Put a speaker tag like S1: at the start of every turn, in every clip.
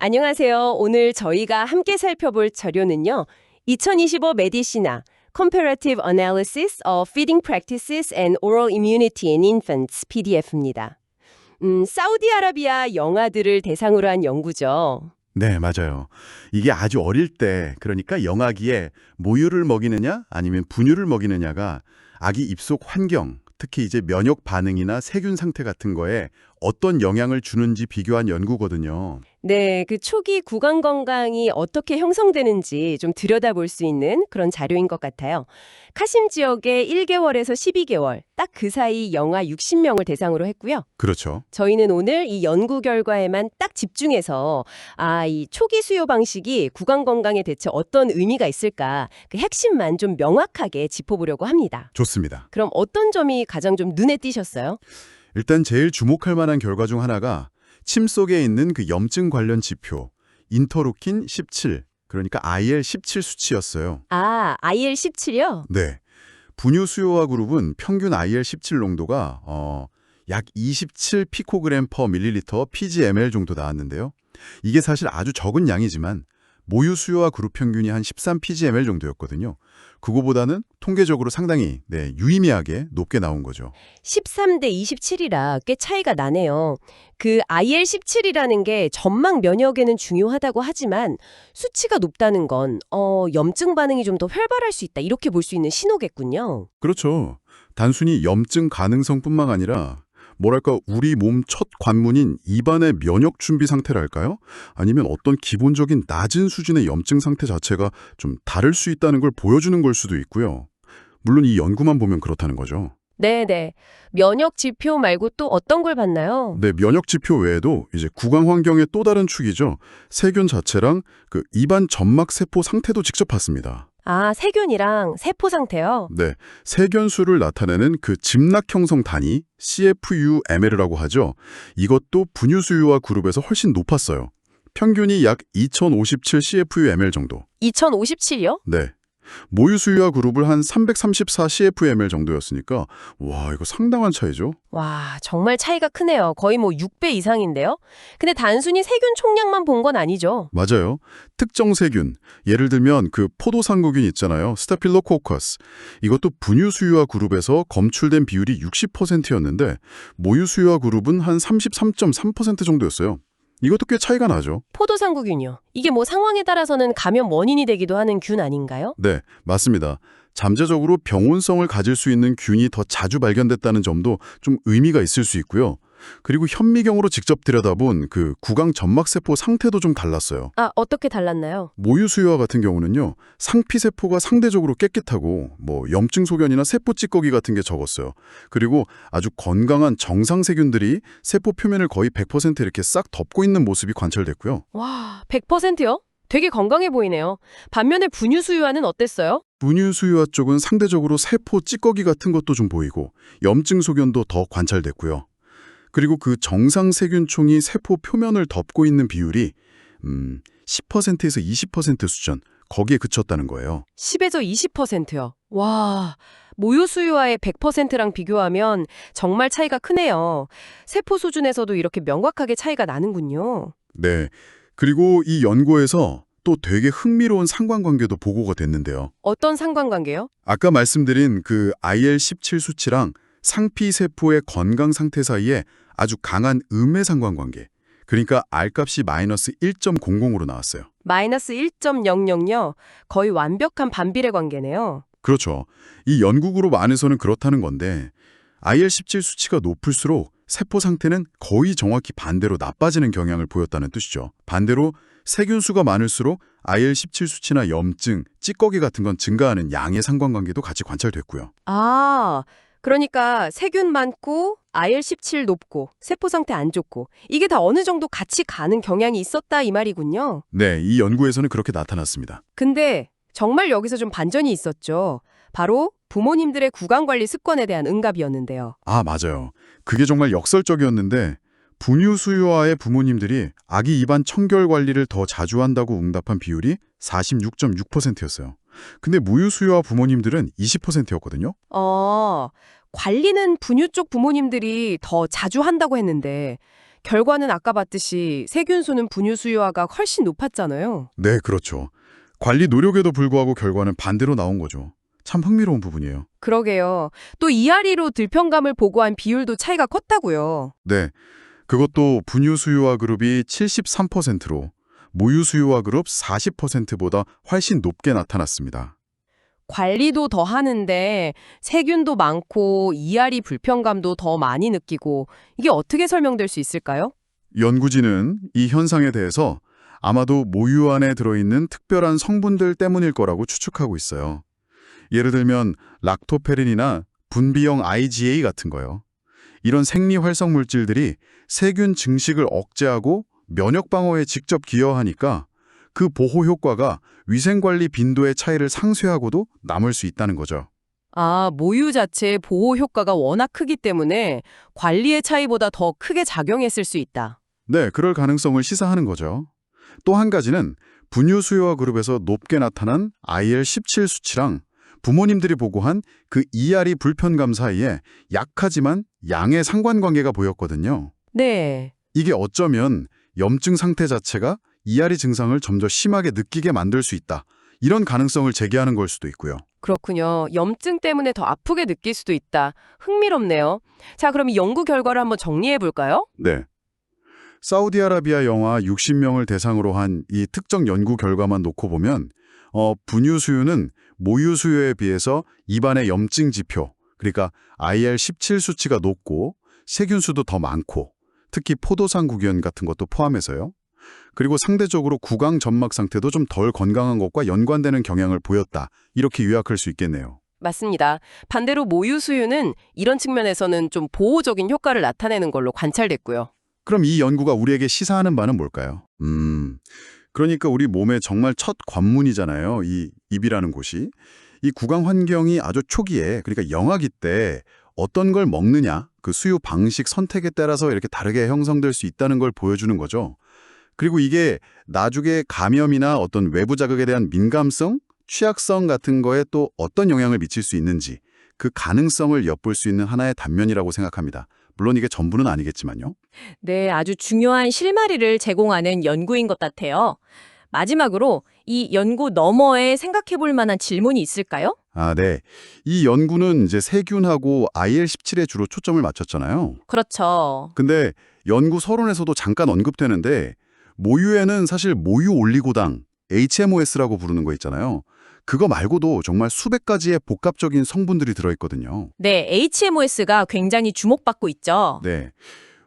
S1: 안녕하세요. 오늘 저희가 함께 살펴볼 자료는요. 2025 메디시나 Comparative Analysis of Feeding Practices and Oral Immunity in Infants PDF입니다. 사우디아라비아 영아들을 대상으로 한 연구죠.
S2: 네, 맞아요. 이게 아주 어릴 때, 그러니까 영아기에 모유를 먹이느냐 아니면 분유를 먹이느냐가 아기 입속 환경, 특히 이제 면역 반응이나 세균 상태 같은 거에 어떤 영향을 주는지 비교한 연구거든요.
S1: 네, 그 초기 구강 건강이 어떻게 형성되는지 좀 들여다볼 수 있는 그런 자료인 것 같아요. 카심 지역의 1개월에서 12개월, 딱 그 사이 영아 60명을 대상으로 했고요.
S2: 그렇죠.
S1: 저희는 오늘 이 연구 결과에만 딱 집중해서 이 초기 수요 방식이 구강 건강에 대체 어떤 의미가 있을까 그 핵심만 좀 명확하게 짚어보려고 합니다.
S2: 좋습니다.
S1: 그럼 어떤 점이 가장 좀 눈에 띄셨어요?
S2: 일단 제일 주목할 만한 결과 중 하나가 침 속에 있는 그 염증 관련 지표, 인터루킨 17, 그러니까 IL-17 수치였어요.
S1: IL-17이요?
S2: 네. 분유 수요와 그룹은 평균 IL-17 농도가 약 27 피코그램 퍼 밀리리터 pgml 정도 나왔는데요. 이게 사실 아주 적은 양이지만 모유 수요와 그룹 평균이 한 13 pgml 정도였거든요. 그거보다는 통계적으로 상당히 유의미하게 높게 나온 거죠.
S1: 13대 27이라 꽤 차이가 나네요. 그 IL-17이라는 게 점막 면역에는 중요하다고 하지만 수치가 높다는 건 염증 반응이 좀 더 활발할 수 있다 이렇게 볼 수 있는 신호겠군요.
S2: 그렇죠. 단순히 염증 가능성뿐만 아니라 뭐랄까 우리 몸 첫 관문인 입안의 면역 준비 상태랄까요? 아니면 어떤 기본적인 낮은 수준의 염증 상태 자체가 좀 다를 수 있다는 걸 보여주는 걸 수도 있고요. 물론 이 연구만 보면 그렇다는 거죠.
S1: 네네. 면역 지표 말고 또 어떤 걸 봤나요?
S2: 네, 면역 지표 외에도 이제 구강 환경의 또 다른 축이죠. 세균 자체랑 그 입안 점막 세포 상태도 직접 봤습니다.
S1: 세균이랑 세포 상태요?
S2: 네, 세균수를 나타내는 그 집락 형성 단위 CFU-ML이라고 하죠. 이것도 분유 수유와 그룹에서 훨씬 높았어요. 평균이 약 2057 CFU-ML 정도.
S1: 2057이요?
S2: 네. 모유 수유와 그룹을 한 334 CFU-ML 정도였으니까 와, 이거 상당한 차이죠.
S1: 와, 정말 차이가 크네요. 거의 6배 이상인데요? 근데 단순히 세균 총량만 본 건 아니죠.
S2: 맞아요. 특정 세균, 예를 들면 그 포도상구균 있잖아요. 스타필로코커스. 이것도 분유 수유와 그룹에서 검출된 비율이 60%였는데 모유 수유와 그룹은 한 33.3% 정도였어요. 이것도 꽤 차이가 나죠.
S1: 포도상구균이요. 이게 상황에 따라서는 감염 원인이 되기도 하는 균 아닌가요?
S2: 네, 맞습니다. 잠재적으로 병원성을 가질 수 있는 균이 더 자주 발견됐다는 점도 좀 의미가 있을 수 있고요. 그리고 현미경으로 직접 들여다본 그 구강 점막세포 상태도 좀 달랐어요.
S1: 어떻게 달랐나요?
S2: 모유 수유와 같은 경우는요, 상피세포가 상대적으로 깨끗하고 염증 소견이나 세포 찌꺼기 같은 게 적었어요. 그리고 아주 건강한 정상 세균들이 세포 표면을 거의 100% 이렇게 싹 덮고 있는 모습이 관찰됐고요.
S1: 와, 100%요? 되게 건강해 보이네요. 반면에 분유 수유와는 어땠어요?
S2: 분유 수유와 쪽은 상대적으로 세포 찌꺼기 같은 것도 좀 보이고 염증 소견도 더 관찰됐고요. 그리고 그 정상 세균총이 세포 표면을 덮고 있는 비율이 10%에서 20% 수준, 거기에 그쳤다는 거예요.
S1: 10에서 20%요. 와, 모유 수유와의 100%랑 비교하면 정말 차이가 크네요. 세포 수준에서도 이렇게 명확하게 차이가 나는군요.
S2: 네. 그리고 이 연구에서 또 되게 흥미로운 상관관계도 보고가 됐는데요.
S1: 어떤 상관관계요?
S2: 아까 말씀드린 그 IL-17 수치랑 상피세포의 건강 상태 사이에 아주 강한 음의 상관관계. 그러니까 R값이 마이너스 1.00으로 나왔어요.
S1: 마이너스 1.00요. 거의 완벽한 반비례 관계네요.
S2: 그렇죠. 이 연구 그룹 안에서는 그렇다는 건데 IL-17 수치가 높을수록 세포 상태는 거의 정확히 반대로 나빠지는 경향을 보였다는 뜻이죠. 반대로 세균수가 많을수록 IL-17 수치나 염증, 찌꺼기 같은 건 증가하는 양의 상관관계도 같이 관찰됐고요.
S1: 그러니까 세균 많고 IL-17 높고 세포 상태 안 좋고 이게 다 어느 정도 같이 가는 경향이 있었다 이 말이군요.
S2: 네, 이 연구에서는 그렇게 나타났습니다.
S1: 근데 정말 여기서 좀 반전이 있었죠. 바로 부모님들의 구강관리 습관에 대한 응답이었는데요.
S2: 맞아요. 그게 정말 역설적이었는데 분유 수유아의 부모님들이 아기 입안 청결 관리를 더 자주 한다고 응답한 비율이 46.6%였어요. 근데 무유 수유아 부모님들은 20%였거든요.
S1: 관리는 분유 쪽 부모님들이 더 자주 한다고 했는데
S3: 결과는 아까 봤듯이 세균수는 분유 수요화가 훨씬 높았잖아요.
S2: 네, 그렇죠. 관리 노력에도 불구하고 결과는 반대로 나온 거죠. 참 흥미로운 부분이에요.
S3: 그러게요. 또 ERE로 들편감을 보고한 비율도 차이가 컸다고요.
S2: 네, 그것도 분유 수요화 그룹이 73%로 모유 수요화 그룹 40%보다 훨씬 높게 나타났습니다.
S3: 관리도 더 하는데 세균도 많고 ERE 불편감도 더 많이 느끼고 이게 어떻게 설명될 수 있을까요?
S2: 연구진은 이 현상에 대해서 아마도 모유 안에 들어있는 특별한 성분들 때문일 거라고 추측하고 있어요. 예를 들면 락토페린이나 분비형 IgA 같은 거요. 이런 생리활성 물질들이 세균 증식을 억제하고 면역 방어에 직접 기여하니까 그 보호 효과가 위생관리 빈도의 차이를 상쇄하고도 남을 수 있다는 거죠.
S3: 아, 모유 자체의 보호 효과가 워낙 크기 때문에 관리의 차이보다 더 크게 작용했을 수 있다.
S2: 네, 그럴 가능성을 시사하는 거죠. 또 한 가지는 분유 수요화 그룹에서 높게 나타난 IL-17 수치랑 부모님들이 보고한 그 ERE 불편감 사이에 약하지만 양의 상관관계가 보였거든요.
S3: 네.
S2: 이게 어쩌면 염증 상태 자체가 ERE 증상을 좀 더 심하게 느끼게 만들 수 있다. 이런 가능성을 제기하는 걸 수도 있고요.
S3: 그렇군요. 염증 때문에 더 아프게 느낄 수도 있다. 흥미롭네요. 자, 그럼 이 연구 결과를 한번 정리해 볼까요?
S2: 네. 사우디아라비아 영화 60명을 대상으로 한 이 특정 연구 결과만 놓고 보면 분유 수유는 모유 수유에 비해서 입안의 염증 지표, 그러니까 IL-17 수치가 높고 세균수도 더 많고 특히 포도상 구견 같은 것도 포함해서요. 그리고 상대적으로 구강 점막 상태도 좀 덜 건강한 것과 연관되는 경향을 보였다. 이렇게 요약할 수 있겠네요.
S3: 맞습니다. 반대로 모유 수유는 이런 측면에서는 좀 보호적인 효과를 나타내는 걸로 관찰됐고요.
S2: 그럼 이 연구가 우리에게 시사하는 바는 뭘까요? 그러니까 우리 몸의 정말 첫 관문이잖아요. 이 입이라는 곳이. 이 구강 환경이 아주 초기에, 그러니까 영아기 때 어떤 걸 먹느냐, 그 수유 방식 선택에 따라서 이렇게 다르게 형성될 수 있다는 걸 보여주는 거죠. 그리고 이게 나중에 감염이나 어떤 외부 자극에 대한 민감성, 취약성 같은 거에 또 어떤 영향을 미칠 수 있는지 그 가능성을 엿볼 수 있는 하나의 단면이라고 생각합니다. 물론 이게 전부는 아니겠지만요.
S4: 네, 아주 중요한 실마리를 제공하는 연구인 것 같아요. 마지막으로 이 연구 너머에 생각해 볼 만한 질문이 있을까요?
S2: 아, 네. 이 연구는 이제 세균하고 IL-17에 주로 초점을 맞췄잖아요.
S4: 그렇죠.
S2: 근데 연구 서론에서도 잠깐 언급되는데 모유에는 사실 모유 올리고당, HMOS라고 부르는 거 있잖아요. 그거 말고도 정말 수백 가지의 복합적인 성분들이 들어있거든요.
S4: 네, HMOS가 굉장히 주목받고 있죠.
S2: 네.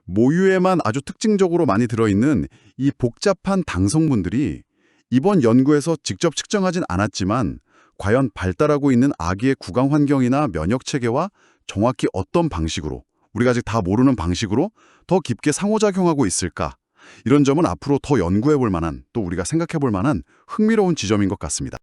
S2: 모유에만 아주 특징적으로 많이 들어있는 이 복잡한 당 성분들이 이번 연구에서 직접 측정하진 않았지만 과연 발달하고 있는 아기의 구강 환경이나 면역 체계와 정확히 어떤 방식으로, 우리가 아직 다 모르는 방식으로 더 깊게 상호작용하고 있을까? 이런 점은 앞으로 더 연구해 볼 만한, 또 우리가 생각해 볼 만한 흥미로운 지점인 것 같습니다.